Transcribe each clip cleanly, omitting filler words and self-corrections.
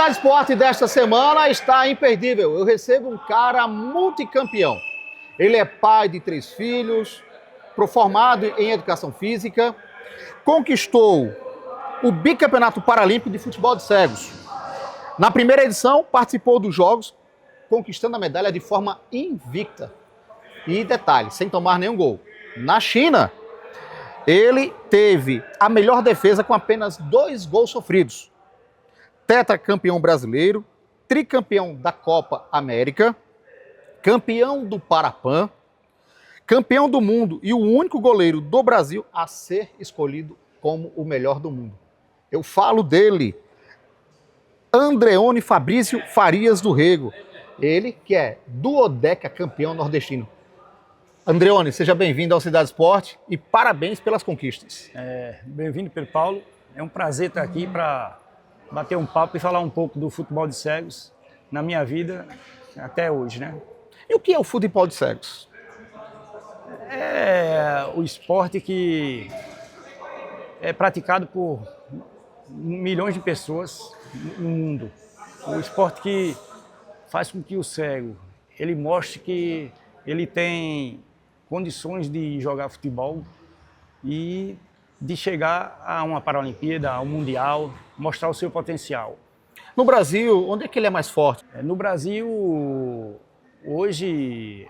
Cidade Esporte desta semana está imperdível. Eu recebo um cara multicampeão. Ele é pai de 3 filhos, formado em educação física, conquistou o bicampeonato paralímpico de futebol de cegos. Na primeira edição, participou dos Jogos, conquistando a medalha de forma invicta. E detalhe, sem tomar nenhum gol. Na China, ele teve a melhor defesa com apenas 2 gols sofridos. Tetracampeão brasileiro, tricampeão da Copa América, campeão do Parapan, campeão do mundo e o único goleiro do Brasil a ser escolhido como o melhor do mundo. Eu falo dele, Andreone Fabrício Farias do Rego. Ele que é duodeca campeão nordestino. Andreone, seja bem-vindo ao Cidade Esporte e parabéns pelas conquistas. Bem-vindo, Pedro Paulo. É um prazer estar aqui para bater um papo e falar um pouco do futebol de cegos na minha vida até hoje, né? E o que é o futebol de cegos? É o esporte que é praticado por milhões de pessoas no mundo. O esporte que faz com que o cego ele mostre que ele tem condições de jogar futebol e de chegar a uma Paralimpíada, a um Mundial, mostrar o seu potencial. No Brasil, onde é que ele é mais forte? No Brasil, hoje,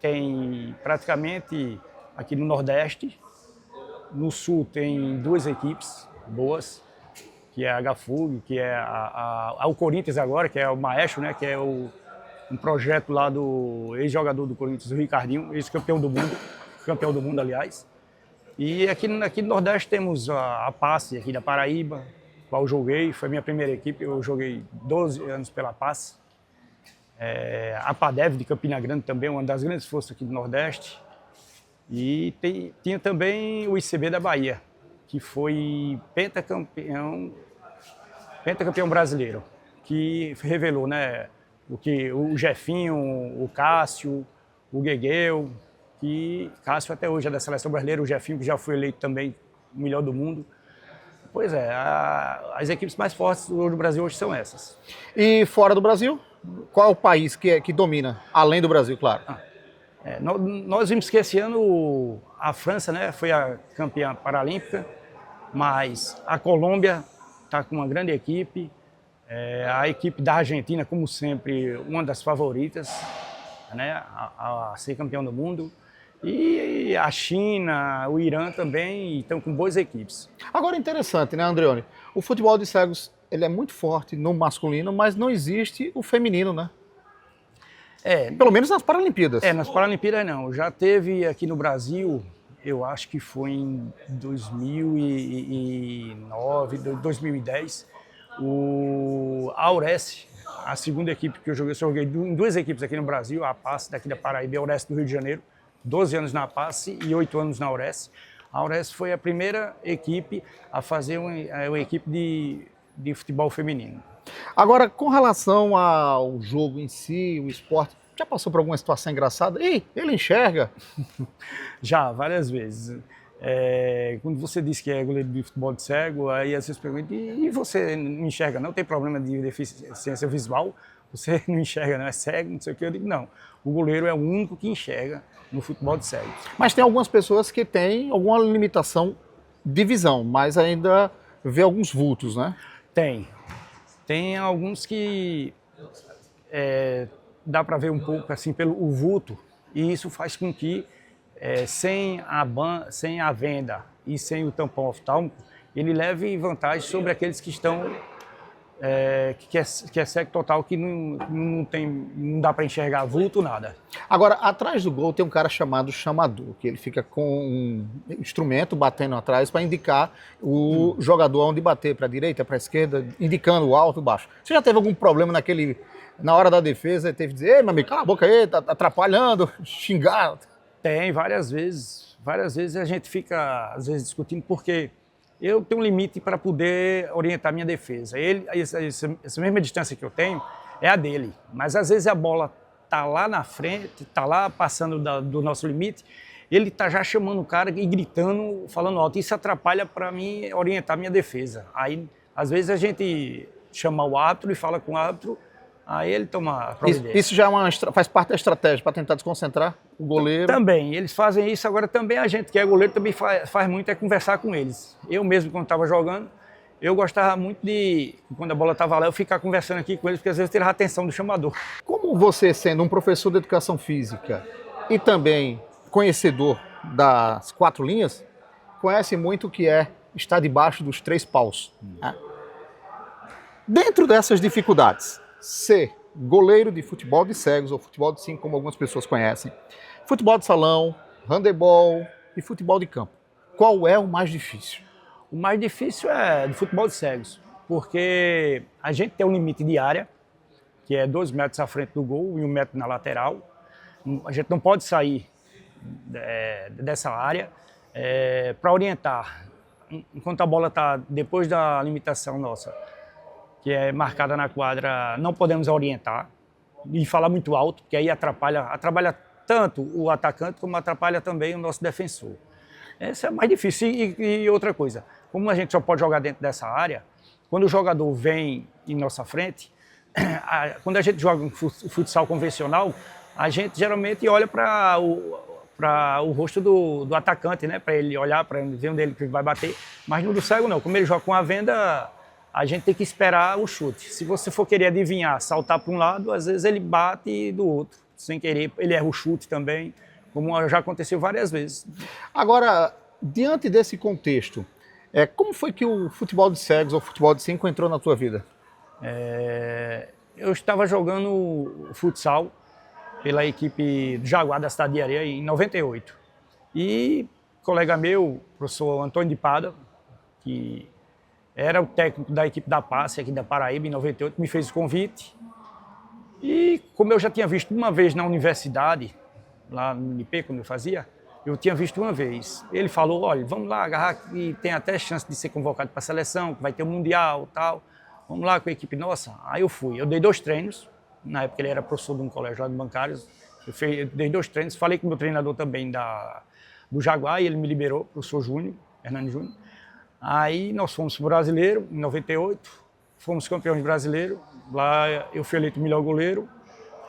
tem praticamente aqui no Nordeste, no Sul tem 2 equipes boas, que é a HFUG, que é o Corinthians agora, que é o Maestro, né, que é um projeto lá do ex-jogador do Corinthians, o Ricardinho, ex-campeão do mundo, aliás. E aqui no Nordeste temos a PASSE, aqui da Paraíba, qual eu joguei, foi minha primeira equipe, eu joguei 12 anos pela PASSE. A PADEV de Campina Grande também, uma das grandes forças aqui do Nordeste. E tinha também o ICB da Bahia, que foi pentacampeão brasileiro, que revelou, né, o Jefinho, o Cássio, o Guegueu, que Cássio até hoje é da seleção brasileira, o Jefinho que já foi eleito também o melhor do mundo. Pois é, as equipes mais fortes do Brasil hoje são essas. E fora do Brasil, qual é o país que domina, além do Brasil, claro? Nós vimos que esse ano a França, né, foi a campeã paralímpica, mas a Colômbia está com uma grande equipe, a equipe da Argentina, como sempre, uma das favoritas, né, a ser campeão do mundo. E a China, o Irã também estão com boas equipes. Agora, interessante, né, Andreone? O futebol de cegos ele é muito forte no masculino, mas não existe o feminino, né? Pelo menos nas Paralimpíadas. Nas Paralimpíadas não. Já teve aqui no Brasil, eu acho que foi em 2009, 2010, a Aurece, a segunda equipe que eu joguei em 2 equipes aqui no Brasil, a PASSE daqui da Paraíba e a Aurece do Rio de Janeiro. 12 anos na PASSE e 8 anos na Aurece. A Aurece foi a primeira equipe a fazer uma equipe de futebol feminino. Agora, com relação ao jogo em si, o esporte, já passou por alguma situação engraçada? Ih, ele enxerga? Já, várias vezes. Quando você diz que é goleiro de futebol de cego, aí às vezes pergunta, e você não enxerga não? Tem problema de deficiência visual? Você não enxerga, não é cego, não sei o que. Eu digo, não. O goleiro é o único que enxerga no futebol de cegos. Mas tem algumas pessoas que têm alguma limitação de visão, mas ainda vê alguns vultos, né? Tem. Tem alguns que dá para ver um pouco assim pelo vulto, e isso faz com que sem a venda e sem o tampão oftálmico, ele leve vantagem sobre aqueles que estão que é cego total, que não dá para enxergar vulto, nada. Agora, atrás do gol tem um cara chamado chamador, que ele fica com um instrumento batendo atrás para indicar o jogador onde bater, para a direita, para a esquerda, indicando o alto e o baixo. Você já teve algum problema na hora da defesa, teve que dizer, ei, meu amigo, cala a boca aí, tá atrapalhando, xingar? Tem, várias vezes. Várias vezes a gente fica, às vezes, discutindo, porque eu tenho um limite para poder orientar minha defesa. Essa mesma distância que eu tenho é a dele. Mas às vezes a bola está lá na frente, está lá passando do nosso limite, ele está já chamando o cara e gritando, falando alto. Isso atrapalha para mim orientar minha defesa. Aí, às vezes a gente chamar o árbitro e fala com o árbitro, aí ele toma a providência. Isso já faz parte da estratégia para tentar desconcentrar o goleiro? Também, eles fazem isso. Agora também a gente que é goleiro também faz muito é conversar com eles. Eu mesmo, quando estava jogando, eu gostava muito de, quando a bola estava lá, eu ficar conversando aqui com eles, porque às vezes eu tirava a atenção do chamador. Como você, sendo um professor de educação física e também conhecedor das 4 linhas, conhece muito o que é estar debaixo dos 3 paus, né? Dentro dessas dificuldades, ser goleiro de futebol de cegos ou futebol de 5, como algumas pessoas conhecem, futebol de salão, handebol e futebol de campo, qual é o mais difícil? O mais difícil é do futebol de cegos, porque a gente tem um limite de área, que é 2 metros à frente do gol e 1 metro na lateral. A gente não pode sair dessa área para orientar. Enquanto a bola está depois da limitação nossa, que é marcada na quadra, não podemos orientar e falar muito alto, porque aí atrapalha tanto o atacante como atrapalha também o nosso defensor. Essa é mais difícil. E outra coisa, como a gente só pode jogar dentro dessa área, quando o jogador vem em nossa frente, quando a gente joga um futsal convencional, a gente geralmente olha para o rosto do atacante, né? Para ele olhar, para ver onde ele vai bater. Mas no do cego não, como ele joga com a venda, a gente tem que esperar o chute. Se você for querer adivinhar, saltar para um lado, às vezes ele bate do outro, sem querer. Ele erra o chute também, como já aconteceu várias vezes. Agora, diante desse contexto, como foi que o futebol de cegos ou futebol de 5 entrou na tua vida? Eu estava jogando futsal pela equipe do Jaguar da cidade de Areia em 98. E um colega meu, o professor Antônio de Pada, que era o técnico da equipe da Passe aqui da Paraíba em 98, me fez o convite. E como eu já tinha visto uma vez na universidade, lá no IP, quando eu fazia, eu tinha visto uma vez. Ele falou, olha, vamos lá agarrar que tem até chance de ser convocado para a seleção, que vai ter um mundial e tal. Vamos lá com a equipe nossa. Aí eu fui. Eu dei 2 treinos. Na época ele era professor de um colégio lá de bancários. Eu dei 2 treinos. Falei com o meu treinador também do Jaguar e ele me liberou, o professor Júnior, Hernani Júnior. Aí nós fomos para o Brasileiro, em 98. Fomos campeões brasileiros. Lá eu fui eleito o melhor goleiro.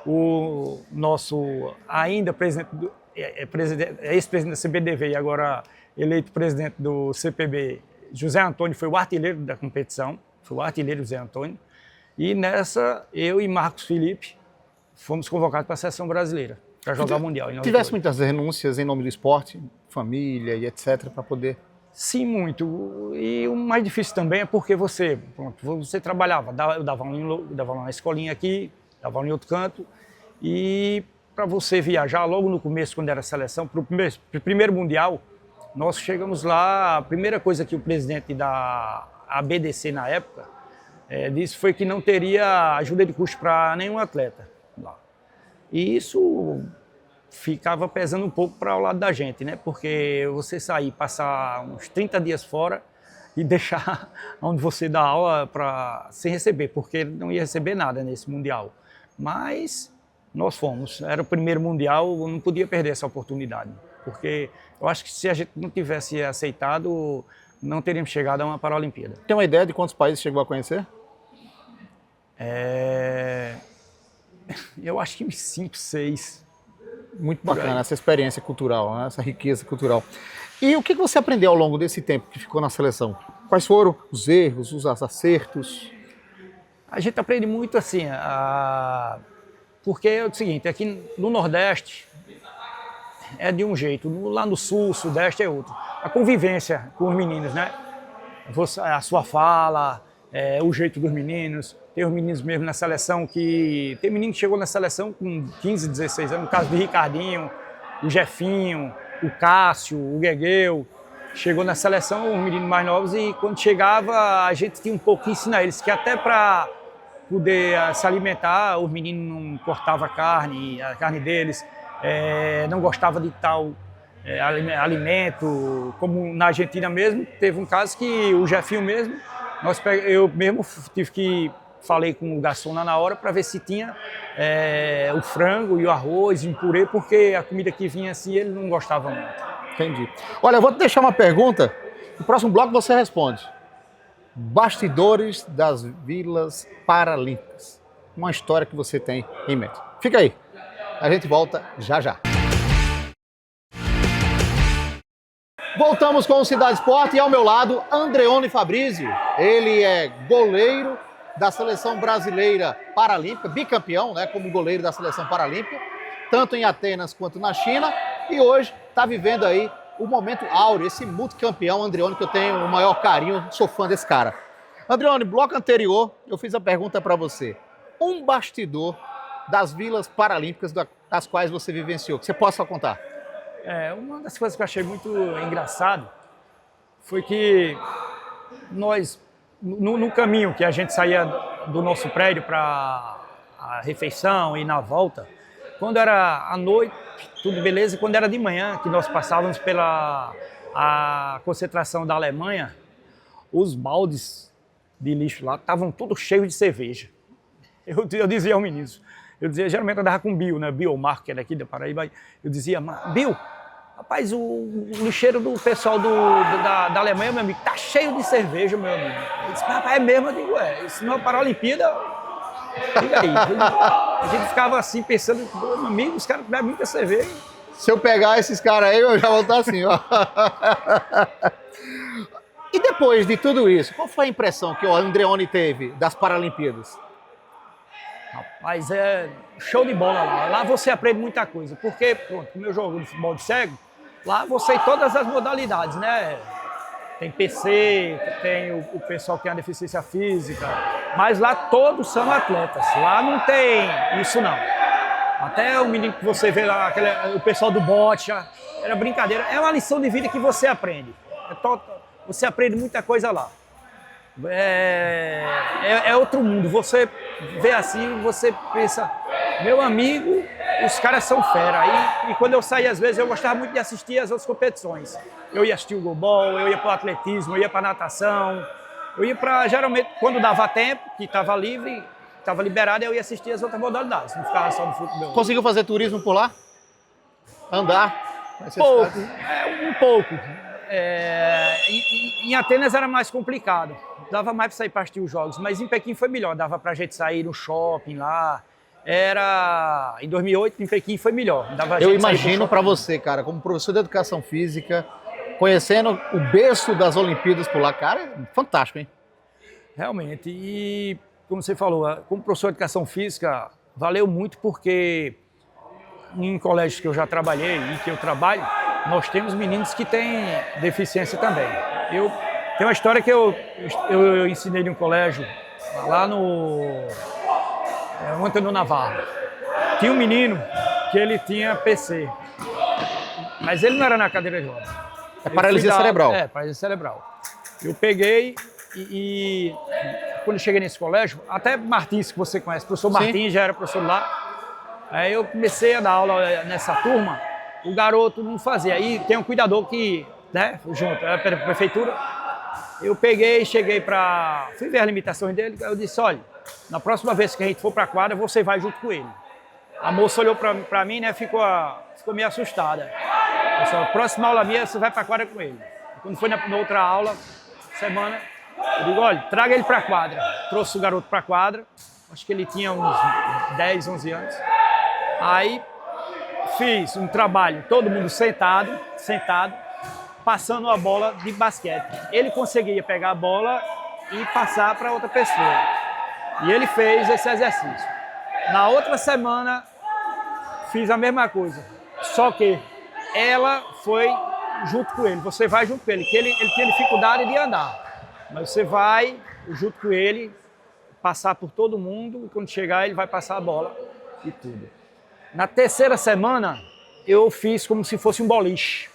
O nosso ainda ex-presidente da CBDV e agora eleito presidente do CPB, José Antônio, foi o artilheiro da competição. Foi o artilheiro José Antônio. E nessa, eu e Marcos Felipe fomos convocados para a seleção brasileira, para jogar o Mundial. Tivesse muitas renúncias em nome do esporte, família e etc, para poder... Sim, muito. E o mais difícil também é porque você trabalhava. Eu dava aula na escolinha aqui, dava aula em outro canto. E para você viajar, logo no começo, quando era a seleção, para o primeiro Mundial, nós chegamos lá, a primeira coisa que o presidente da ABDC na época disse foi que não teria ajuda de custo para nenhum atleta lá. E isso ficava pesando um pouco para o lado da gente, né? Porque você sair, passar uns 30 dias fora e deixar onde você dá aula sem receber, porque não ia receber nada nesse Mundial. Mas nós fomos, era o primeiro Mundial, eu não podia perder essa oportunidade, porque eu acho que se a gente não tivesse aceitado, não teríamos chegado a uma Paralimpíada. Tem uma ideia de quantos países chegou a conhecer? Eu acho que 5, 6. Muito bacana essa experiência cultural, né? Essa riqueza cultural. E o que você aprendeu ao longo desse tempo que ficou na seleção? Quais foram os erros, os acertos? A gente aprende muito assim, porque é o seguinte, aqui no Nordeste é de um jeito, lá no Sul, Sudeste é outro. A convivência com os meninos, né? A sua fala, o jeito dos meninos. Tem os meninos mesmo na seleção que... Tem menino que chegou na seleção com 15, 16 anos, no caso do Ricardinho, o Jefinho, o Cássio, o Guegueu. Chegou na seleção, os meninos mais novos, e quando chegava a gente tinha um pouco que ensinar eles, que até para poder se alimentar, os meninos não cortavam a carne deles, não gostava de tal alimento, como na Argentina mesmo. Teve um caso que o Jefinho mesmo, eu mesmo falei com o garçom lá na hora para ver se tinha o frango e o arroz e um purê, porque a comida que vinha assim ele não gostava muito. Entendi. Olha, eu vou te deixar uma pergunta, no próximo bloco você responde. bastidores das Vilas Paralímpicas. Uma história que você tem em mente. Fica aí, a gente volta já já. Voltamos com o Cidade Esporte e ao meu lado, Andreone Fabrizio. Ele é goleiro da Seleção Brasileira Paralímpica, bicampeão, né, como goleiro da Seleção Paralímpica, tanto em Atenas quanto na China, e hoje está vivendo aí o momento áureo, esse multicampeão Andreone, que eu tenho o maior carinho, sou fã desse cara. Andreone, bloco anterior, eu fiz a pergunta para você. Um bastidor das Vilas Paralímpicas das quais você vivenciou, que você possa contar. Uma das coisas que eu achei muito engraçado foi que nós, no caminho que a gente saía do nosso prédio para a refeição e na volta, quando era à noite, tudo beleza, e quando era de manhã, que nós passávamos pela a concentração da Alemanha, os baldes de lixo lá estavam todos cheios de cerveja. Eu dizia ao ministro, geralmente eu andava com o Bill, né? Bill Marco, que era aqui da Paraíba, eu dizia, Bill, rapaz, o lixeiro do pessoal da Alemanha, meu amigo, tá cheio de cerveja, meu amigo. Ele disse, rapaz, é mesmo? Eu digo, isso não é Paralimpíada, fica aí. A gente ficava assim, pensando, meu amigo, os caras bebem muita cerveja. Se eu pegar esses caras aí, eu já vou estar assim, ó. E depois de tudo isso, qual foi a impressão que o Andreone teve das Paralimpíadas? Rapaz, é show de bola lá. Lá você aprende muita coisa, porque, pronto, como eu jogo de futebol de cego, lá você tem todas as modalidades, né? Tem PC, tem o pessoal que tem a deficiência física, mas lá todos são atletas. Lá não tem isso não. Até o menino que você vê lá, o pessoal do bote, era brincadeira. É uma lição de vida que você aprende. Você aprende muita coisa lá. É outro mundo. Você vê assim, você pensa, meu amigo, os caras são fera. E quando eu saía, às vezes, eu gostava muito de assistir as outras competições. Eu ia assistir o goalball, eu ia para o atletismo, eu ia para a natação. Eu ia para, geralmente, quando dava tempo, que estava livre, estava liberado, eu ia assistir as outras modalidades. Não ficava só no futebol. Conseguiu fazer turismo por lá? Andar? Pouco, um pouco. Em Atenas era mais complicado, dava mais para sair para assistir os jogos, mas em Pequim foi melhor, dava para a gente sair no shopping lá. Em 2008 em Pequim foi melhor. Eu imagino para você, cara, como professor de educação física, conhecendo o berço das Olimpíadas por lá, cara, é fantástico, hein? Realmente, e como você falou, como professor de educação física, valeu muito porque em colégios que eu já trabalhei e que eu trabalho, nós temos meninos que têm deficiência também. Eu tenho uma história que eu ensinei em um colégio, lá no Antônio Navarro. Tinha um menino que ele tinha PC, mas ele não era na cadeira de rodas. É paralisia cerebral. Paralisia cerebral. Eu peguei e quando eu cheguei nesse colégio, até Martins, que você conhece, o professor Martins já era professor lá. Aí eu comecei a dar aula nessa turma. O garoto não fazia. Aí tem um cuidador que, né, junto, era a prefeitura. Eu peguei, fui ver as limitações dele. Eu disse, olha, na próxima vez que a gente for para a quadra, você vai junto com ele. A moça olhou para mim, né, ficou meio assustada. Eu disse, próxima aula minha, você vai para a quadra com ele. Quando foi na outra aula, semana, eu digo, olha, traga ele para a quadra. Trouxe o garoto para a quadra. Acho que ele tinha uns 10, 11 anos. Aí fiz um trabalho, todo mundo sentado, passando a bola de basquete. Ele conseguia pegar a bola e passar para outra pessoa. E ele fez esse exercício. Na outra semana, fiz a mesma coisa. Só que ela foi junto com ele. Você vai junto com ele, que ele tinha dificuldade de andar. Mas você vai junto com ele, passar por todo mundo, e quando chegar ele vai passar a bola e tudo. Na terceira semana, eu fiz como se fosse um boliche.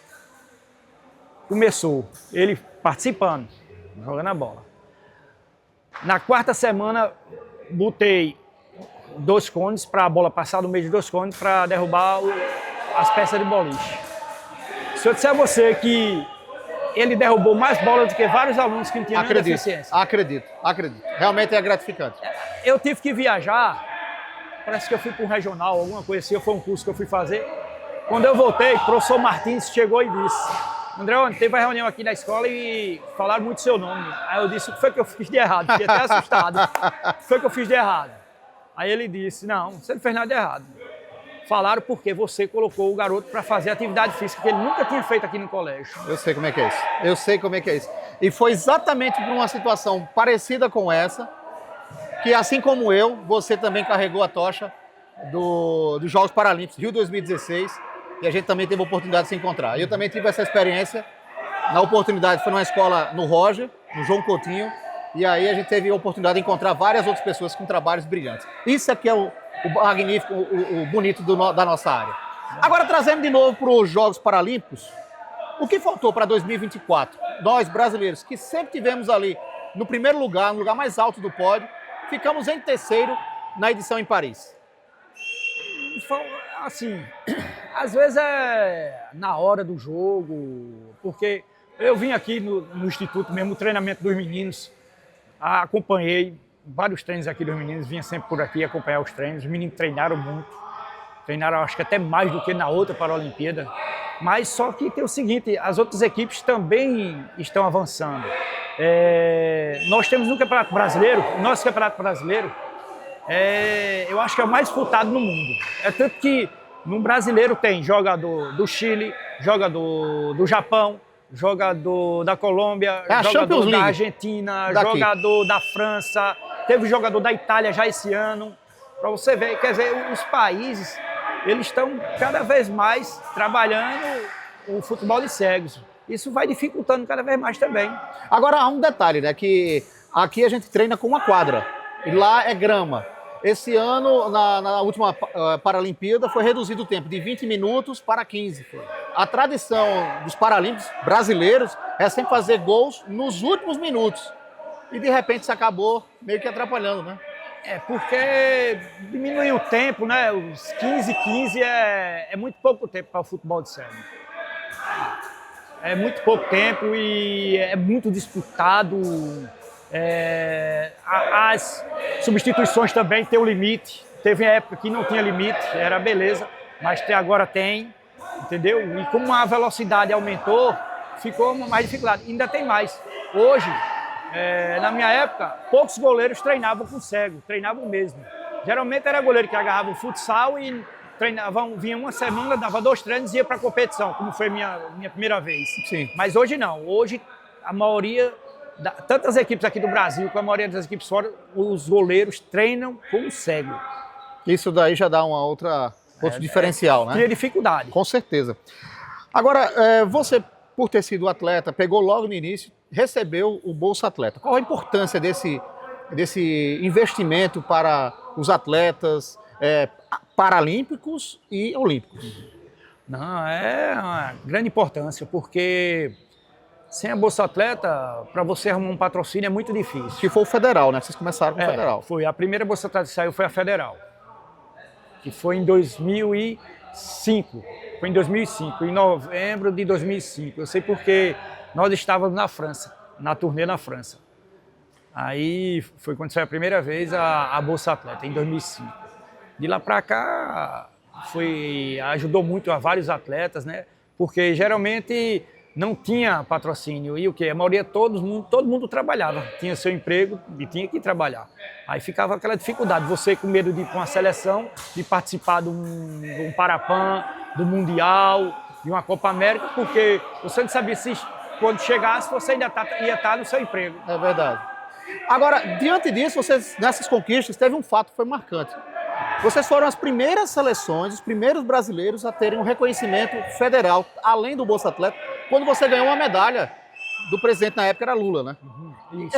Começou ele participando, jogando a bola. Na quarta semana, botei 2 cones para a bola passar no meio de 2 cones para derrubar as peças de boliche. Se eu disser a você que ele derrubou mais bolas do que vários alunos que não tinham nenhuma deficiência. Acredito. Realmente é gratificante. Eu tive que viajar, parece que eu fui para um regional, alguma coisa assim, foi um curso que eu fui fazer. Quando eu voltei, o professor Martins chegou e disse, André, teve uma reunião aqui na escola e falaram muito seu nome. Aí eu disse, o que foi que eu fiz de errado? Fiquei até assustado. O que foi que eu fiz de errado? Aí ele disse, não, você não fez nada de errado. Falaram porque você colocou o garoto para fazer atividade física que ele nunca tinha feito aqui no colégio. Eu sei como é que é isso. Eu sei como é que é isso. E foi exatamente por uma situação parecida com essa, que assim como eu, você também carregou a tocha dos Jogos Paralímpicos Rio 2016, e a gente também teve a oportunidade de se encontrar. Eu também tive essa experiência, na oportunidade, foi numa escola no Roger, no João Coutinho, e aí a gente teve a oportunidade de encontrar várias outras pessoas com trabalhos brilhantes. Isso aqui é o magnífico, o bonito da nossa área. Agora, trazendo de novo para os Jogos Paralímpicos, o que faltou para 2024? Nós, brasileiros, que sempre tivemos ali no primeiro lugar, no lugar mais alto do pódio, ficamos em terceiro na edição em Paris. Assim, às vezes é na hora do jogo, porque eu vim aqui no Instituto mesmo, o treinamento dos meninos, acompanhei vários treinos aqui dos meninos, vinha sempre por aqui acompanhar os treinos, os meninos treinaram muito, treinaram acho que até mais do que na outra Paralimpíada, mas só que tem o seguinte, as outras equipes também estão avançando. Nós temos no Campeonato Brasileiro, o nosso Campeonato Brasileiro, eu acho que é o mais disputado no mundo. É tanto que no brasileiro tem jogador do Chile, jogador do Japão, jogador da Colômbia, jogador da Argentina, jogador da França, teve jogador da Itália já esse ano. Para você ver, quer dizer, os países, eles estão cada vez mais trabalhando o futebol de cegos. Isso vai dificultando cada vez mais também. Agora há um detalhe, né, que aqui a gente treina com uma quadra e lá é grama. Esse ano, na última Paralimpíada, foi reduzido o tempo de 20 minutos para 15. A tradição dos paralímpicos brasileiros é sempre fazer gols nos últimos minutos. E de repente isso acabou meio que atrapalhando, né? Porque diminuiu o tempo, né? Os 15 é muito pouco tempo para o futebol de cego. É muito pouco tempo e é muito disputado. As substituições também têm um limite. Teve a época que não tinha limite, era beleza, mas agora tem, entendeu? E como a velocidade aumentou, ficou mais dificuldade. Ainda tem mais. Hoje, na minha época, poucos goleiros treinavam com cego, treinavam mesmo. Geralmente era goleiro que agarrava o futsal e vinha uma semana, dava 2 treinos e ia para a competição, como foi minha primeira vez. Sim. Mas hoje não. Hoje a maioria, tantas equipes aqui do Brasil, como a maioria das equipes fora, os goleiros treinam com cego. Isso daí já dá outro diferencial, né? Cria dificuldade. Com certeza. Agora, você, por ter sido atleta, pegou logo no início, recebeu o Bolsa Atleta. Qual a importância desse investimento para os atletas paralímpicos e olímpicos? Não, é uma grande importância, porque sem a Bolsa Atleta, para você arrumar um patrocínio é muito difícil. Que foi o federal, né? Vocês começaram com o federal. Foi. A primeira Bolsa Atleta que saiu foi a federal, que foi em 2005. Foi em 2005, em novembro de 2005. Eu sei porque nós estávamos na França, na turnê na França. Aí foi quando saiu a primeira vez a Bolsa Atleta, em 2005. De lá para cá, ajudou muito a vários atletas, né? Porque geralmente não tinha patrocínio. E o quê? A maioria, todo mundo trabalhava. Tinha seu emprego e tinha que trabalhar. Aí ficava aquela dificuldade. Você com medo de ir para uma seleção, de participar de um Parapan, do Mundial, de uma Copa América, porque você não sabia se quando chegasse você ainda ia estar no seu emprego. É verdade. Agora, diante disso, vocês, nessas conquistas, teve um fato que foi marcante. Vocês foram as primeiras seleções, os primeiros brasileiros a terem um reconhecimento federal, além do Bolsa Atleta, quando você ganhou uma medalha do presidente na época, era Lula, né? Isso.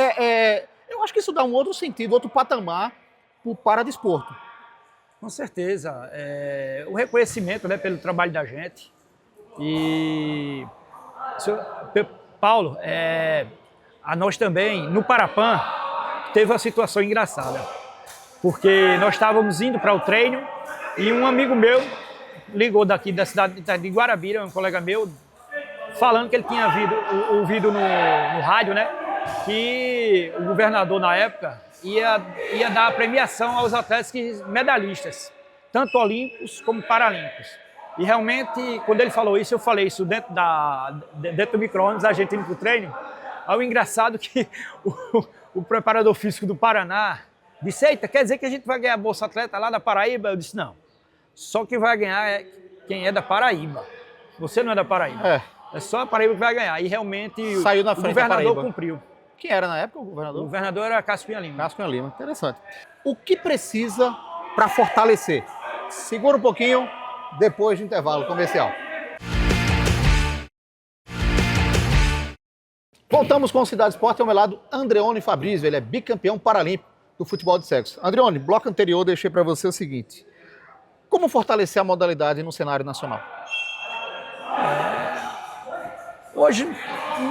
Eu acho que isso dá um outro sentido, outro patamar para o paradesporto. Com certeza. O reconhecimento, né, pelo trabalho da gente. E, Paulo, a nós também, no Parapan, teve uma situação engraçada. Porque nós estávamos indo para o treino e um amigo meu ligou daqui da cidade de Guarabira, um colega meu, falando que ele tinha ouvido no rádio, né, que o governador na época ia dar a premiação aos atletas medalhistas, tanto olímpicos como paralímpicos. E realmente, quando ele falou isso, eu falei isso dentro do micro-ônibus, a gente indo para o treino. Aí o engraçado que o preparador físico do Paraná disse, eita, quer dizer que a gente vai ganhar a Bolsa Atleta lá da Paraíba? Eu disse, não, só quem vai ganhar é quem é da Paraíba. Você não é da Paraíba. É só a Paraíba que vai ganhar. E realmente saiu na frente, o governador cumpriu. Quem era na época o governador? O governador era Cássio Cunha Lima. Cássio Cunha Lima, interessante. O que precisa para fortalecer? Segura um pouquinho, depois do intervalo comercial. Voltamos com o Cidade Esporte, ao meu lado, Andreone Fabrício, ele é bicampeão paralímpico do futebol de sexo. Andreone, bloco anterior deixei para você o seguinte, como fortalecer a modalidade no cenário nacional? Hoje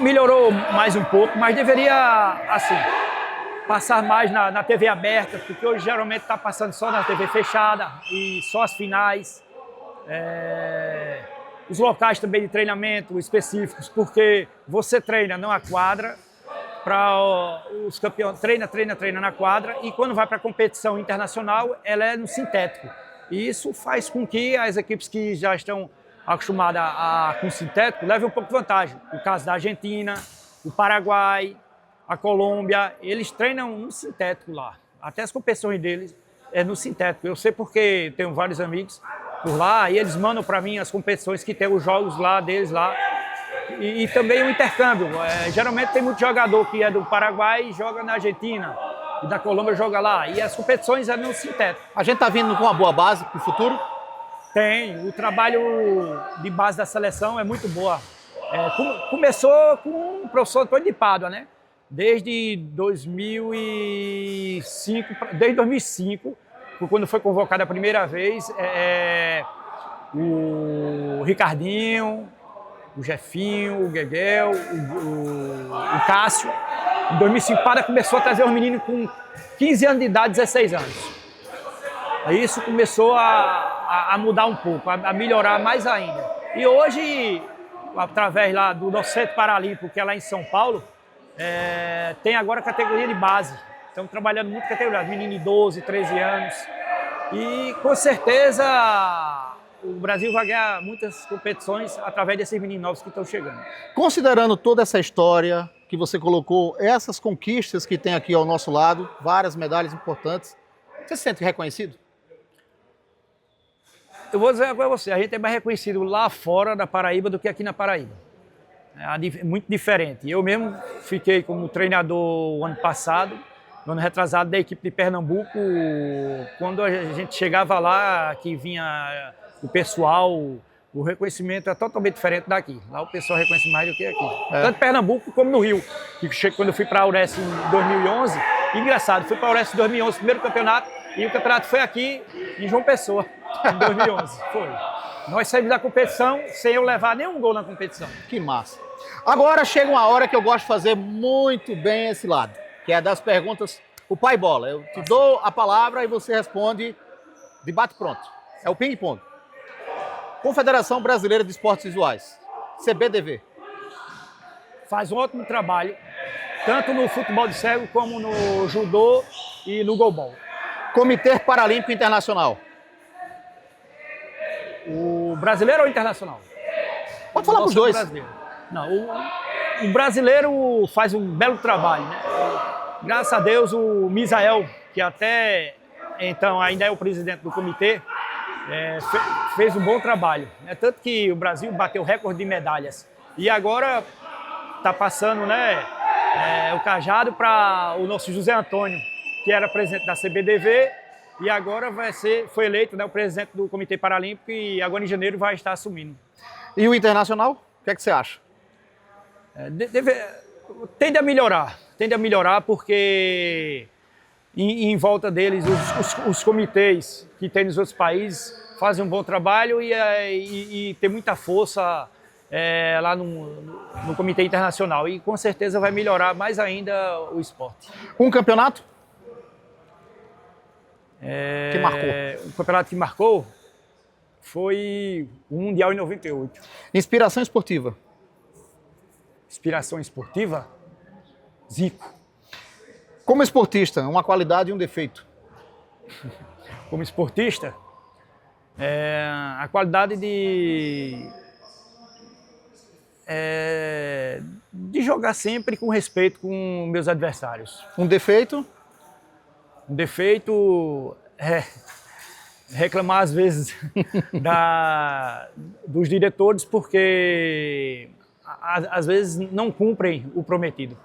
melhorou mais um pouco, mas deveria, assim, passar mais na TV aberta, porque hoje geralmente está passando só na TV fechada e só as finais. Os locais também de treinamento específicos, porque você treina numa quadra, para os campeões, treina na quadra, e quando vai para a competição internacional, ela é no sintético. E isso faz com que as equipes que já estão acostumadas com sintético levem um pouco de vantagem. O caso da Argentina, o Paraguai, a Colômbia, eles treinam no sintético lá. Até as competições deles é no sintético. Eu sei porque tenho vários amigos por lá e eles mandam para mim as competições que tem os jogos lá deles lá. E também o intercâmbio. Geralmente tem muito jogador que é do Paraguai e joga na Argentina. E da Colômbia joga lá. E as competições é no sintético. A gente está vindo com uma boa base para o futuro? Tem. O trabalho de base da seleção é muito boa. Começou com o professor Antônio de Pádua, né? Desde 2005, quando foi convocado a primeira vez, o Ricardinho, o Jefinho, o Gueguel, o Cássio. Em 2005, Pádua começou a trazer os meninos com 15 anos de idade, 16 anos. Aí isso começou a mudar um pouco, a melhorar mais ainda. E hoje, através lá do nosso Centro Paralímpico, que é lá em São Paulo, tem agora a categoria de base. Estamos trabalhando muito categoria, menino de 12, 13 anos. E com certeza o Brasil vai ganhar muitas competições através desses meninos novos que estão chegando. Considerando toda essa história que você colocou, essas conquistas que tem aqui ao nosso lado, várias medalhas importantes, você se sente reconhecido? Eu vou dizer para você, a gente é mais reconhecido lá fora da Paraíba do que aqui na Paraíba. É muito diferente. Eu mesmo fiquei como treinador o ano passado, no ano retrasado, da equipe de Pernambuco. Quando a gente chegava lá, que vinha o pessoal, o reconhecimento é totalmente diferente daqui. Lá o pessoal reconhece mais do que aqui. Tanto em Pernambuco como no Rio. Quando eu fui para a Aures em 2011, engraçado, fui para a Aures em 2011, primeiro campeonato, e o campeonato foi aqui em João Pessoa, em 2011. Foi. Nós saímos da competição sem eu levar nenhum gol na competição. Que massa. Agora chega uma hora que eu gosto de fazer muito bem esse lado, que é das perguntas, o pai bola. Eu te dou a palavra e você responde de bate pronto. É o ping-pong. Confederação Brasileira de Esportes Visuais, CBDV. Faz um ótimo trabalho, tanto no futebol de cego como no judô e no goalball. Comitê Paralímpico Internacional. O brasileiro ou o internacional? Pode falar para os dois. Brasileiro. Não, o brasileiro faz um belo trabalho, né? Graças a Deus, o Misael, que até então ainda é o presidente do comitê, fez um bom trabalho. Tanto que o Brasil bateu recorde de medalhas. E agora está passando, né, o cajado para o nosso José Antônio, que era presidente da CBDV, e agora foi eleito, né, o presidente do Comitê Paralímpico, e agora em janeiro vai estar assumindo. E o internacional? O que é que você acha? Tende a melhorar porque em volta deles os comitês que tem nos outros países fazem um bom trabalho e tem muita força lá no Comitê Internacional, e com certeza vai melhorar mais ainda o esporte. Um campeonato? Que marcou? O campeonato que marcou foi o Mundial em 98. Inspiração esportiva? Inspiração esportiva? Zico. Como esportista, uma qualidade e um defeito? Como esportista, A qualidade de jogar sempre com respeito com meus adversários. Um defeito? Um defeito é reclamar às vezes dos diretores porque às vezes não cumprem o prometido.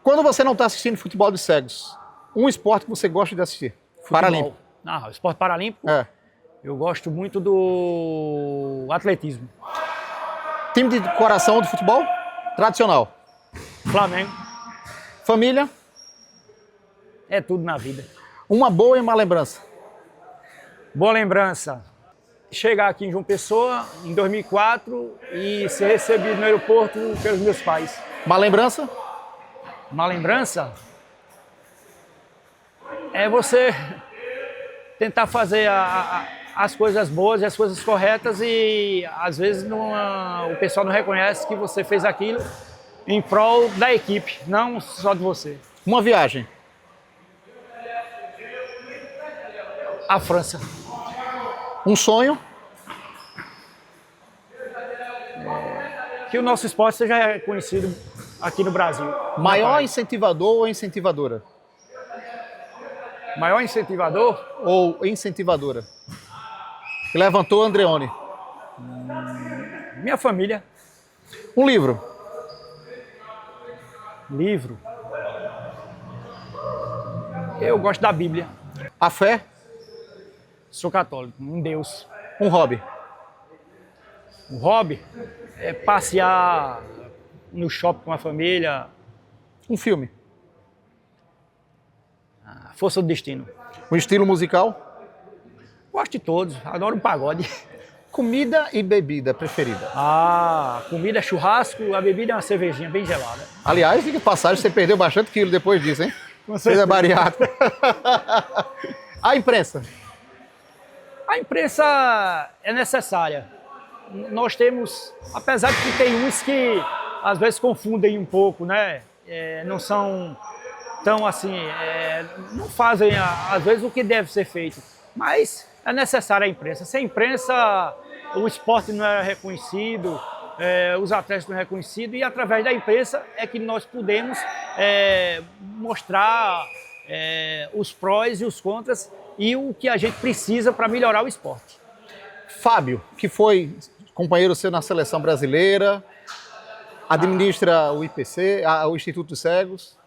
Quando você não está assistindo futebol de cegos, um esporte que você gosta de assistir? Futebol. Paralímpico. O esporte paralímpico? Eu gosto muito do atletismo. Time de coração do futebol? Tradicional. Flamengo. Família? É tudo na vida. Uma boa e uma lembrança? Boa lembrança. Chegar aqui em João Pessoa, em 2004, e ser recebido no aeroporto pelos meus pais. Uma lembrança? Uma lembrança é você tentar fazer as coisas boas e as coisas corretas e às vezes o pessoal não reconhece que você fez aquilo em prol da equipe, não só de você. Uma viagem? A França. Um sonho? Que o nosso esporte seja reconhecido aqui no Brasil. Maior incentivador ou incentivadora? Maior incentivador? Ou incentivadora? Que levantou Andreoni? Minha família. Um livro? Livro? Eu gosto da Bíblia. A fé? Sou católico, em Deus. Um hobby? Um hobby é passear no shopping com a família. Um filme? Força do Destino. Um estilo musical? Gosto de todos, adoro um pagode. Comida e bebida preferida? A comida é churrasco, a bebida é uma cervejinha bem gelada. Aliás, diga de passagem, você perdeu bastante quilo depois disso, hein? Você é bariátrica. A imprensa? A imprensa é necessária. Nós temos, apesar de que tem uns que às vezes confundem um pouco, né? Não são tão assim, não fazem às vezes o que deve ser feito. Mas é necessária a imprensa. Sem imprensa, o esporte não é reconhecido, os atletas não é reconhecido e através da imprensa é que nós podemos mostrar os prós e os contras e o que a gente precisa para melhorar o esporte. Fábio, que foi companheiro seu na seleção brasileira, administra o IPC, o Instituto dos Cegos.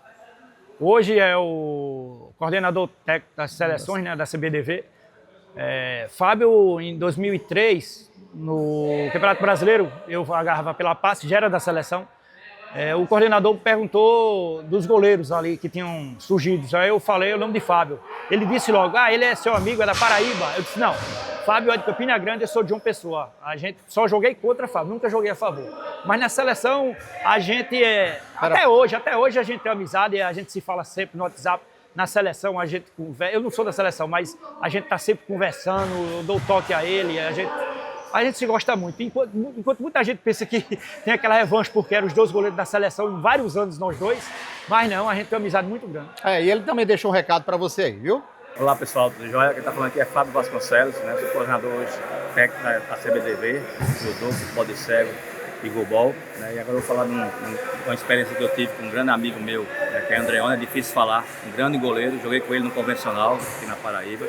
Hoje é o coordenador técnico das seleções, né, da CBDV. Fábio, em 2003, no Campeonato Brasileiro, eu agarrava pela passe, já era da seleção. O coordenador perguntou dos goleiros ali que tinham surgido. Aí eu falei o nome de Fábio. Ele disse logo, ele é seu amigo, é da Paraíba. Eu disse, não, Fábio é de Campina Grande, eu sou de João Pessoa. A gente só joguei contra Fábio, nunca joguei a favor. Mas na seleção, a gente até hoje a gente tem amizade, a gente se fala sempre no WhatsApp. Na seleção, a gente conversa, eu não sou da seleção, mas a gente está sempre conversando, eu dou toque a ele, a gente se gosta muito. Enquanto muita gente pensa que tem aquela revanche porque eram os dois goleiros da seleção em vários anos, nós dois, mas não, a gente tem uma amizade muito grande. E ele também deixou um recado para você aí, viu? Olá pessoal, tudo jóia? Quem está falando aqui é Fábio Vasconcelos, né? Sou coordenador hoje técnico da CBDV, judô, futebol de cego e goalball, né? E agora eu vou falar de uma experiência que eu tive com um grande amigo meu, né? Que é Andreoni, é difícil falar, um grande goleiro, joguei com ele no convencional aqui na Paraíba.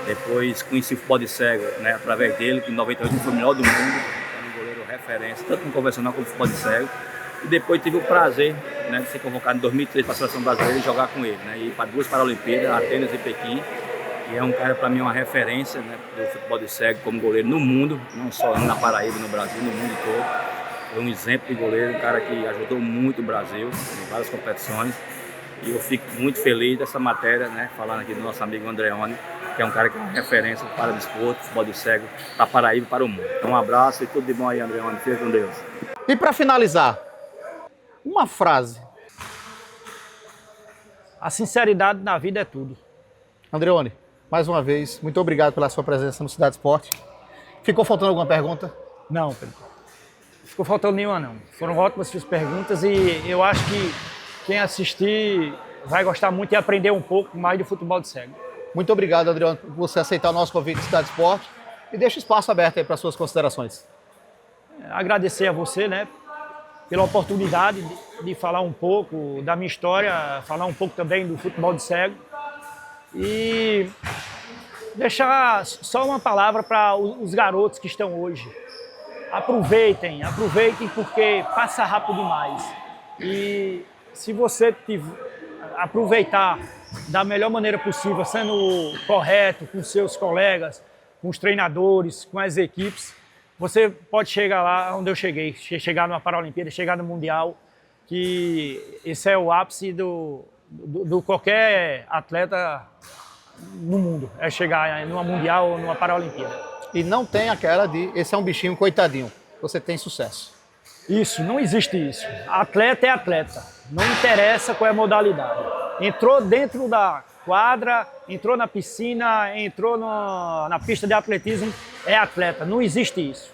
Depois conheci o futebol de cego, né? Através dele, que em 98 foi o melhor do mundo, era um goleiro referência, tanto no convencional como no futebol de cego. E depois tive o prazer, né, de ser convocado em 2003 para a seleção brasileira e jogar com ele, né, e ir para 2 Paralimpíadas, Atenas e Pequim. E é um cara, para mim, uma referência, né, do futebol de cego como goleiro no mundo, não só na Paraíba, no Brasil, no mundo todo. Foi um exemplo de goleiro, um cara que ajudou muito o Brasil em várias competições. E eu fico muito feliz dessa matéria, né, falando aqui do nosso amigo Andreoni, que é um cara que é uma referência para o desporto, futebol de cego, para a Paraíba e para o mundo. Então um abraço e tudo de bom aí, Andreoni. Fica com Deus. E para finalizar, uma frase. A sinceridade na vida é tudo. Andreoni, mais uma vez, muito obrigado pela sua presença no Cidade Esporte. Ficou faltando alguma pergunta? Não, Pedro. Ficou faltando nenhuma, não. Foram ótimas suas perguntas e eu acho que quem assistir vai gostar muito e aprender um pouco mais do futebol de cego. Muito obrigado, Adriano, por você aceitar o nosso convite de Cidade Esporte e deixa o espaço aberto aí para suas considerações. Agradecer a você, né, pela oportunidade de falar um pouco da minha história, falar um pouco também do futebol de cego e deixar só uma palavra para os garotos que estão hoje. Aproveitem porque passa rápido demais. E se você aproveitar da melhor maneira possível, sendo correto com seus colegas, com os treinadores, com as equipes, você pode chegar lá onde eu cheguei, chegar numa Paralimpíada, chegar no Mundial, que esse é o ápice do qualquer atleta no mundo, é chegar numa Mundial ou numa Paralimpíada. E não tem aquela de, esse é um bichinho coitadinho, você tem sucesso. Isso, não existe isso. Atleta é atleta, não interessa qual é a modalidade. Entrou dentro da quadra, entrou na piscina, entrou na pista de atletismo, é atleta, não existe isso.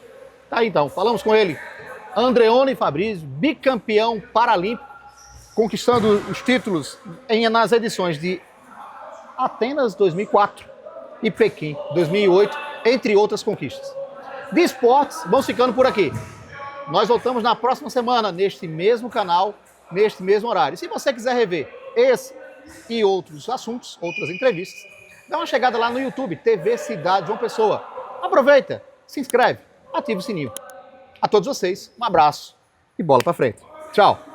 Tá aí, então, falamos com ele, Andreone Fabrício, bicampeão paralímpico, conquistando os títulos nas edições de Atenas 2004 e Pequim 2008, entre outras conquistas. De esportes, vamos ficando por aqui. Nós voltamos na próxima semana, neste mesmo canal, neste mesmo horário. E se você quiser rever esse e outros assuntos, outras entrevistas, dá uma chegada lá no YouTube, TV Cidade João Pessoa. Aproveita, se inscreve, ativa o sininho. A todos vocês, um abraço e bola pra frente. Tchau!